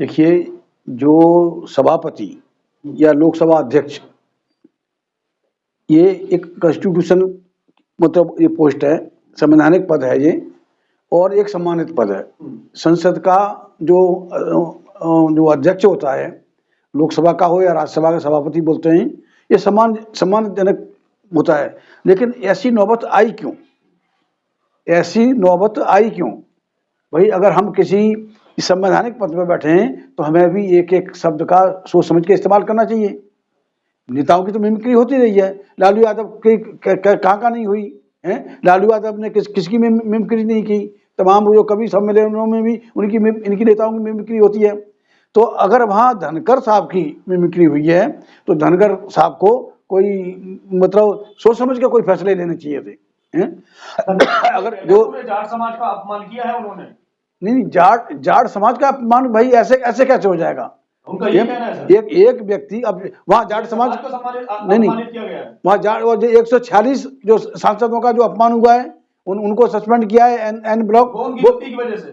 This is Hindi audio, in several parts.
देखिए, जो सभापति या लोकसभा अध्यक्ष, ये एक कॉन्स्टिट्यूशन मतलब ये पोस्ट है, संवैधानिक पद है ये, और एक सम्मानित पद है। संसद का जो अध्यक्ष होता है, लोकसभा का हो या राज्यसभा का सभापति बोलते हैं, ये सम्मानजनक होता है। लेकिन ऐसी नौबत आई क्यों? ऐसी नौबत आई क्यों? भाई, अगर हम किसी संवैधानिक पद पर बैठे हैं तो हमें भी एक एक शब्द का सोच समझ के इस्तेमाल करना चाहिए। नेताओं की तो मिमिक्री होती रही है, लालू यादव की कहाँ नहीं हुई है? लालू यादव ने किसकी मिमिक्री नहीं की? तमाम जो कवि सम्मेलनों में भी इनकी नेताओं की मिमिक्री होती है। तो अगर वहाँ धनखड़ साहब की मिमिक्री हुई है तो धनखड़ साहब को कोई मतलब सोच समझ के कोई फैसले लेने चाहिए थे। अगर जो जाट समाज का अपमान किया है उन्होंने, नहीं, जाट समाज का अपमान भाई ऐसे कैसे हो जाएगा? उनका ये कहना है एक व्यक्ति, अब वहाँ जाट समाज नहीं, वहाँ जाट 146 जो सांसदों का जो अपमान हुआ है, उनको सस्पेंड किया है एन ब्लॉक। उनकी गलती की वजह से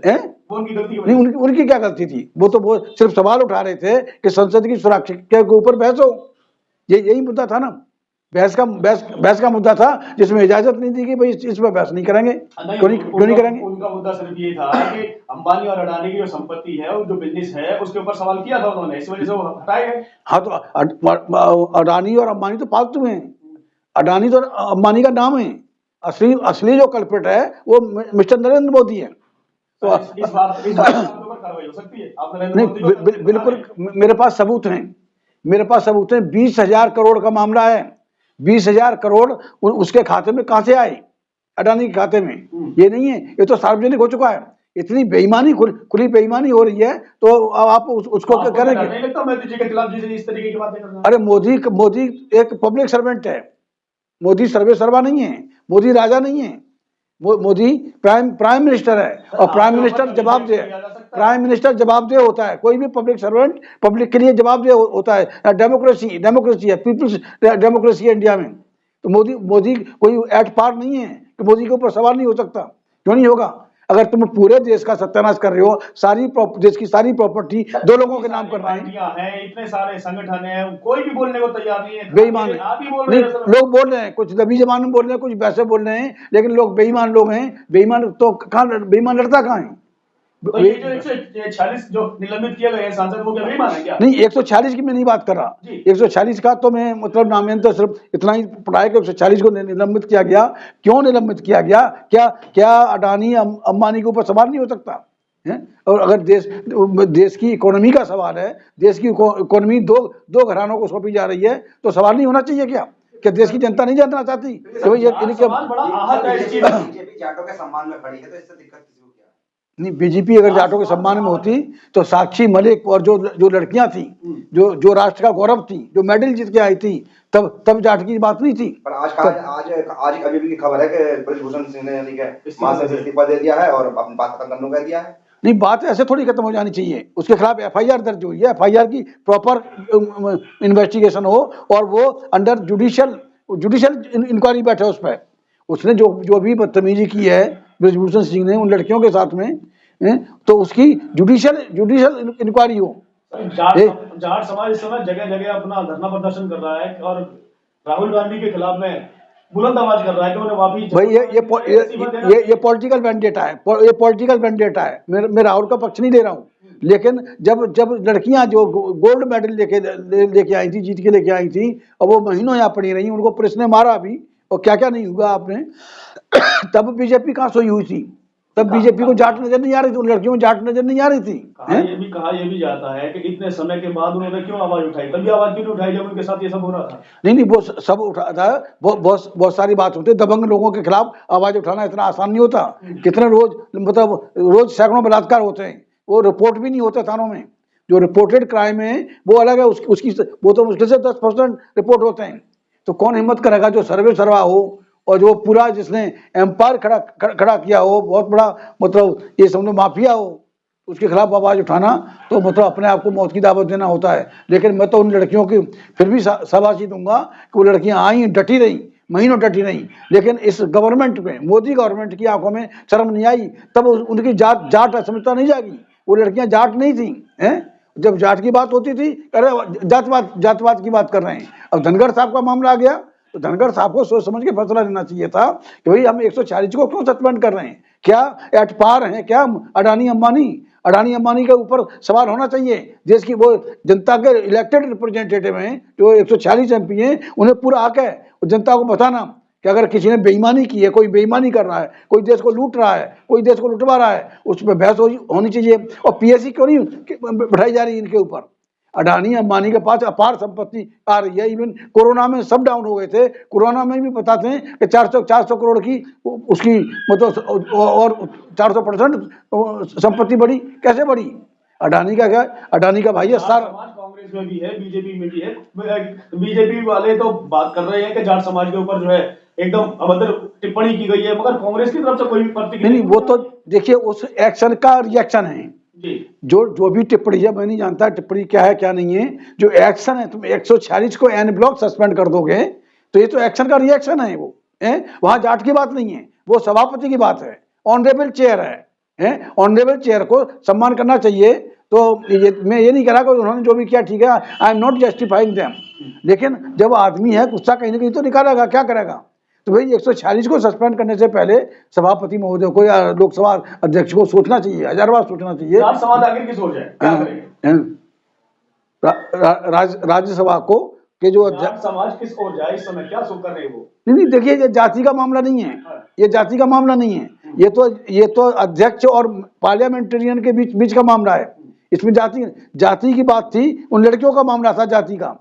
नहीं, उनकी क्या गलती थी? वो सिर्फ सवाल उठा रहे थे कि संसद की सुरक्षा के ऊपर बहस हो। यही मुद्दा था ना, बहस का मुद्दा था, जिसमें इजाजत नहीं दी कि भाई इस पर बहस नहीं करेंगे। क्यों नहीं करेंगे? उनका मुद्दा सिर्फ ये था कि अंबानी और अडानी की जो संपत्ति है और जो बिजनेस है उसके ऊपर सवाल किया था उन्होंने, इस वजह से वो हटाए गए। हाँ, तो अडानी और अंबानी तो फालतू हैं। अडानी तो अंबानी का नाम है, असली जो कल्प्रिट है वो मिस्टर नरेंद्र मोदी है। तो इस बात पर कार्रवाई हो सकती है? आप नरेंद्र मोदी नहीं, बिल्कुल मेरे पास सबूत हैं। 20,000 करोड़ का मामला है। 20,000 करोड़ उसके खाते में कहां से आए? अडानी के खाते में। ये नहीं है, ये तो सार्वजनिक हो चुका है। इतनी बेईमानी, खुली बेईमानी हो रही है, तो आप उसको क्या करेंगे? नहीं लगता मोदी जी के खिलाफ इस तरीके की बातें करना? अरे, मोदी एक पब्लिक सर्वेंट है। मोदी सर्वे सर्वा नहीं है, मोदी राजा नहीं है। मोदी प्राइम मिनिस्टर है, और प्राइम मिनिस्टर जवाबदेह होता है। कोई भी पब्लिक सर्वेंट पब्लिक के लिए जवाबदेह होता है। डेमोक्रेसी है, पीपल्स डेमोक्रेसी है इंडिया में। तो मोदी कोई एट पार नहीं है कि मोदी के ऊपर सवाल नहीं हो सकता। क्यों नहीं होगा? अगर तुम पूरे देश का सत्यानाश कर रहे हो, देश की सारी प्रॉपर्टी 2 लोगों के नाम कर रहे हैं, इतने सारे संगठन हैं, कोई भी बोलने को तैयार नहीं है। बेईमान है। लोग बोल रहे हैं, कुछ दबी जबान में बोल रहे हैं, कुछ वैसे बोल रहे हैं, लेकिन लोग बेईमान लोग हैं। बेईमान तो बेईमान लड़ता कहाँ है? तो ये जो 146 जो निलंबित किए गए सांसद, वो क्या बेईमान है क्या? नहीं, 146 की मैं नहीं बात कर रहा। 146 का तो मैं मतलब नाम तो सिर्फ इतना ही पढ़ाया कि 146 को निलंबित किया गया। क्यों निलंबित किया गया? क्या अडानी अंबानी के ऊपर सवाल नहीं हो सकता है? और अगर देश की इकोनॉमी का सवाल है, देश की इकोनॉमी दो घरानों को सौंपी जा रही है, तो सवाल नहीं होना चाहिए क्या? क्या देश की जनता नहीं जानना चाहती कि भाई जाटों के सम्मान में खड़ी है, तो इससे दिक्कत नहीं? बीजेपी अगर जाटों के सम्मान में होती तो साक्षी मलिक और जो लड़कियां थी, जो राष्ट्र का गौरव थी, जो मेडल जीत के आई थी, तब जाट की बात नहीं थी। पर आज अभी की खबर है कि ब्रजभूषण सिंह ने इस्तीफा दे दिया है और अपनी बात खत्म कर दिया है। नहीं, बात ऐसे थोड़ी खत्म हो जानी चाहिए। उसके खिलाफ FIR दर्ज हुई है, FIR की प्रॉपर इन्वेस्टिगेशन हो, और वो अंडर जुडिशियल इंक्वायरी बैठे उस पर। उसने जो भी बदतमीजी की है ब्रजभूषण सिंह ने उन लड़कियों के साथ में, तो उसकी जुडिशियल इंक्वायरी हो। जाट समाज इस समय जगह जगह अपना धरना प्रदर्शन कर रहा है और राहुल गांधी के खिलाफ में बुलंद आवाज कर रहा है कि उन्हें वापिस। भाई, ये पॉलिटिकल वेंडेटा है। ये पॉलिटिकल वेंडेटा है। मैं राहुल का पक्ष नहीं ले रहा हूँ, लेकिन जब लड़कियां जो गोल्ड मेडल लेके आई थी, जीत के लेके आई थी, और वो महीनों यहाँ पड़ी रही, उनको पुलिस ने मारा भी, और क्या नहीं हुआ आपने, तब बीजेपी कहाँ सोई हुई थी? तब बीजेपी को जाट नजर नहीं आ रही थी, उन लड़कियों को जाट नजर नहीं आ रही थी। ये भी जाता है कि इतने समय के बाद उन्होंने क्यों आवाज उठाई? तभी आवाज क्यों उठाई जब उनके साथ ये सब हो रहा था? नहीं, वो सब उठा था। बहुत सारी बात होती है। दबंग लोगों के खिलाफ आवाज उठाना इतना आसान नहीं होता। कितने रोज सैकड़ों बलात्कार होते हैं, वो रिपोर्ट भी नहीं होते थानों में। जो रिपोर्टेड क्राइम है वो अलग है, वो तो मुश्किल से 10% रिपोर्ट होते हैं। तो कौन हिम्मत करेगा जो सर्वे सर्वा हो, और जो पूरा जिसने एम्पायर खड़ा किया हो, बहुत बड़ा मतलब ये समझो माफिया हो, उसके खिलाफ आवाज उठाना तो मतलब अपने आप को मौत की दावत देना होता है। लेकिन मैं तो उन लड़कियों की फिर भी शाबाशी दूंगा कि वो लड़कियां आई, डटी रही, महीनों डटी रही, लेकिन इस गवर्नमेंट में, मोदी गवर्नमेंट की आंखों में शर्म नहीं आई। तब उनकी जाट समझता नहीं जागी। वो लड़कियां जाट नहीं थी, हैं? जब जाट की बात होती थी, अरे जातवाद की बात कर रहे हैं। अब धनखड़ साहब का मामला आ गया तो धनखड़ साहब को सोच समझ के फैसला लेना चाहिए था कि भाई हम 140 को क्यों सस्पेंड कर रहे हैं, क्या एट पार है क्या अडानी अंबानी के ऊपर सवाल होना चाहिए। देश की वो जनता के इलेक्टेड रिप्रेजेंटेटिव हैं जो 140 MP हैं, उन्हें पूरा हक है जनता को बताना कि अगर किसी ने बेईमानी की है, कोई बेईमानी कर रहा है, कोई देश को लूट रहा है, कोई देश को लुटवा रहा है, उस पर बहस होनी चाहिए। और PSC क्यों नहीं बैठाई जा रही इनके ऊपर। अडानी अंबानी के पास अपार संपत्ति आ रही है। इवन कोरोना में सब डाउन हो गए थे, कोरोना में भी बताते हैं कि 400 करोड़ की उसकी मतलब और 400% संपत्ति बढ़ी। कैसे बढ़ी? अडानी का क्या, अडानी का भाई है सारा। कांग्रेस में भी है, बीजेपी में भी है। बीजेपी वाले तो बात कर रहे हैं कि जाट समाज के ऊपर जो है एकदम अभद्र टिप्पणी की गई है, मगर कांग्रेस की तरफ से कोई प्रतिक्रिया नहीं, वो तो देखिए उस एक्शन का रिएक्शन है। जो भी टिप्पणी है, मैं नहीं जानता टिप्पणी क्या है क्या नहीं है, जो एक्शन है, तुम 146 को एन ब्लॉक सस्पेंड कर दोगे तो ये तो एक्शन का रिएक्शन है। वो वहां जाट की बात नहीं है, वो सभापति की बात है, ऑनरेबल चेयर है, ऑनरेबल चेयर को सम्मान करना चाहिए। तो मैं ये नहीं कह रहा कि उन्होंने जो भी किया ठीक है, I am not justifying them, लेकिन जब आदमी है गुस्सा कहीं ना कहीं तो निकालेगा, क्या करेगा। तो भाई 146 को सस्पेंड करने से पहले सभापति महोदय को या लोकसभा अध्यक्ष को सोचना चाहिए, 1000 बार सोचना चाहिए। जाट समाज आखिर किस ओर जाए, क्या करेंगे? राज्यसभा को कि जो जाट समाज किस ओर जाए इस समय, क्या सोच कर रहे हैं वो? नहीं, देखिए ये जाति का मामला नहीं है, ये जाति का मामला नहीं है, ये तो अध्यक्ष और पार्लियामेंटेरियन के बीच का मामला है। इसमें जाति की बात थी, उन लड़कियों का मामला था जाति का,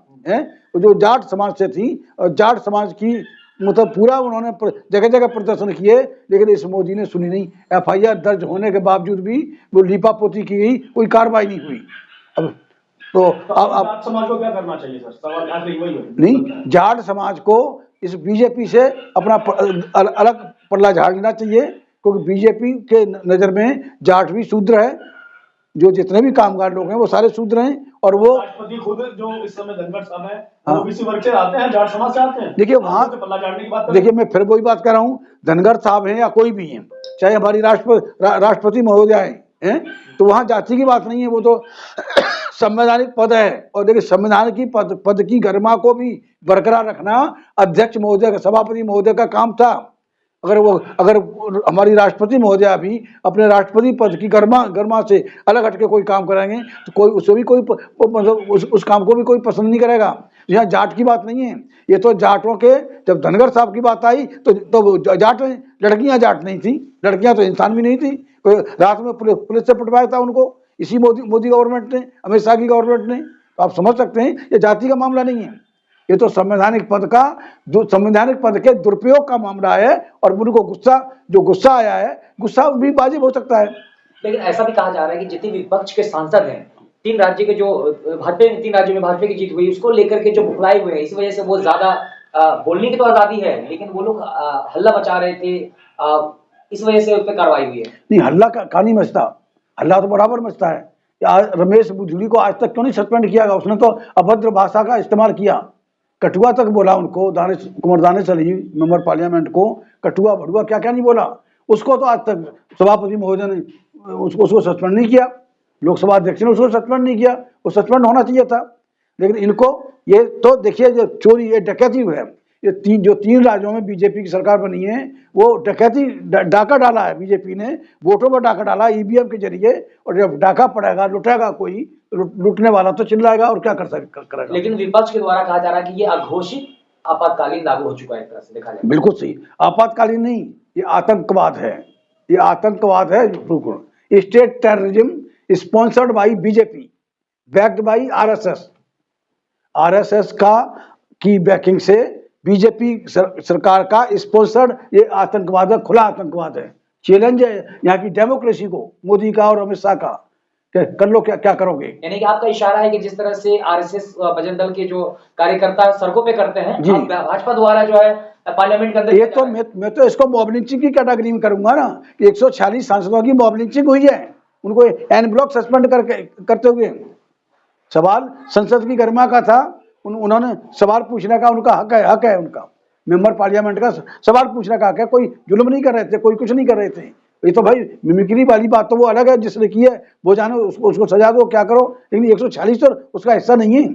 जो जाट समाज से थी। और जाट समाज की मतलब पूरा उन्होंने जगह जगह प्रदर्शन किए, लेकिन इस मोदी ने सुनी नहीं। FIR दर्ज होने के बावजूद भी वो लीपापोती की गई, कोई कार्रवाई नहीं हुई। अब तो अब जाट समाज को क्या करना चाहिए सर? सवाल आखिर वही है। नहीं, जाट समाज को इस बीजेपी से अपना अलग पल्ला झाड़ लेना चाहिए, क्योंकि बीजेपी के नजर में जाट भी शूद्र है। जो जितने भी कामगार लोग हैं वो सारे शूद्र हैं। और वो राष्ट्रपति खुद जो इस समय धनखड़ साहब है, वो OBC वर्ग से आते हैं, जाट समाज से आते हैं। देखिए वहां पल्ला झाड़ने की बात देखिए, मैं फिर वही बात कर रहा हूँ, धनखड़ साहब हैं या कोई भी है, चाहे हमारी राष्ट्रपति महोदय हैं, तो वहां जाति की बात नहीं है, वो तो संवैधानिक पद है। और देखिए संविधान की पद की गरिमा को भी बरकरार रखना अध्यक्ष महोदय का, सभापति महोदय का काम था। अगर हमारी राष्ट्रपति महोदया भी अपने राष्ट्रपति पद की गरिमा से अलग हटके कोई काम कराएंगे तो कोई उसे भी कोई मतलब उस काम को भी कोई पसंद नहीं करेगा। यहाँ जाट की बात नहीं है, ये तो जाटों के, जब धनखड़ साहब की बात आई तो जाट लड़कियां जाट नहीं थी, लड़कियां तो इंसान भी नहीं थी। कोई रात में पुलिस से पिटवाया था उनको इसी मोदी गवर्नमेंट ने, अमित शाह की गवर्नमेंट ने। तो आप समझ सकते हैं ये जाति का मामला नहीं है, ये तो संवैधानिक पद के दुरुपयोग का मामला है। और उनको गुस्सा आया है, गुस्सा भी वाजिब हो सकता है। लेकिन ऐसा भी कहा जा रहा है कि जितने विपक्ष के सांसद हैं, 3 राज्य के, जो तीन राज्यों में भाजपा की जीत हुई, उसको लेकर के जो बुखलाए हुए हैं, इस वजह से वो ज्यादा बोलने की तो आजादी है, लेकिन वो लोग हल्ला मचा रहे थे, इस वजह से उस पर कार्रवाई हुई है। नहीं, हल्ला का नहीं मचता, हल्ला तो बराबर मचता है। रमेश बुधुड़ी को आज तक क्यों नहीं सस्पेंड किया गया? उसने तो अभद्र भाषा का इस्तेमाल किया, कटुआ तक बोला उनको, कुंवर दानिश अली मेंबर पार्लियामेंट को कटुआ भड़ुआ क्या क्या नहीं बोला। उसको तो आज तक सभापति महोदय ने उसको सस्पेंड नहीं किया, लोकसभा अध्यक्ष ने उसको सस्पेंड नहीं किया, वो सस्पेंड होना चाहिए था। लेकिन इनको ये तो देखिए, जो चोरी, ये डकैती हुआ है, ये तीन राज्यों में बीजेपी की सरकार बनी है, वो डकैती डाका डाला है बीजेपी ने, वोटों पर डाका डाला EVM के जरिए। और जब डाका पड़ेगा, लुटेगा कोई, लुटने वाला तो चिल्लाएगा और क्या करेगा। लेकिन विपक्ष के द्वारा कहा जा रहा है कि ये अघोषित आपातकालीन लागू हो चुका है, एक तरह से देखा जाए। बिल्कुल सही, आपातकालीन नहीं, ये आतंकवाद है, ये आतंकवाद है। State terrorism sponsored by BJP, backed by RSS की बैकिंग से बीजेपी सरकार का स्पॉन्सर्ड ये आतंकवाद है, खुला आतंकवाद है। चैलेंज है यहाँ की डेमोक्रेसी को, मोदी का और अमित शाह का, कर लो क्या करोगे। यानी कि आपका इशारा है कि जिस तरह से RSS बजरंग दल के जो कार्यकर्ता सड़कों पे करते हैं, भाजपा द्वारा जो है पार्लियामेंट के अंदर, ये तो मैं तो इसको मॉब लिंचिंग की कैटेगरी में करूंगा ना, कि 140 सांसदों की मॉब लिंचिंग हुई है, उनको एन ब्लॉक सस्पेंड करते हुए। सवाल संसद की गरिमा का था, उन्होंने सवाल पूछने का उनका हक है उनका, मेंबर पार्लियामेंट का सवाल पूछने का हक है। कोई जुल्म नहीं कर रहे थे, कोई कुछ नहीं कर रहे थे, ये तो भाई मिमिक्री वाली बात तो वो अलग है, जिसने की है वो जानो, उसको सजा दो, क्या करो, लेकिन 146 तो उसका हिस्सा नहीं है।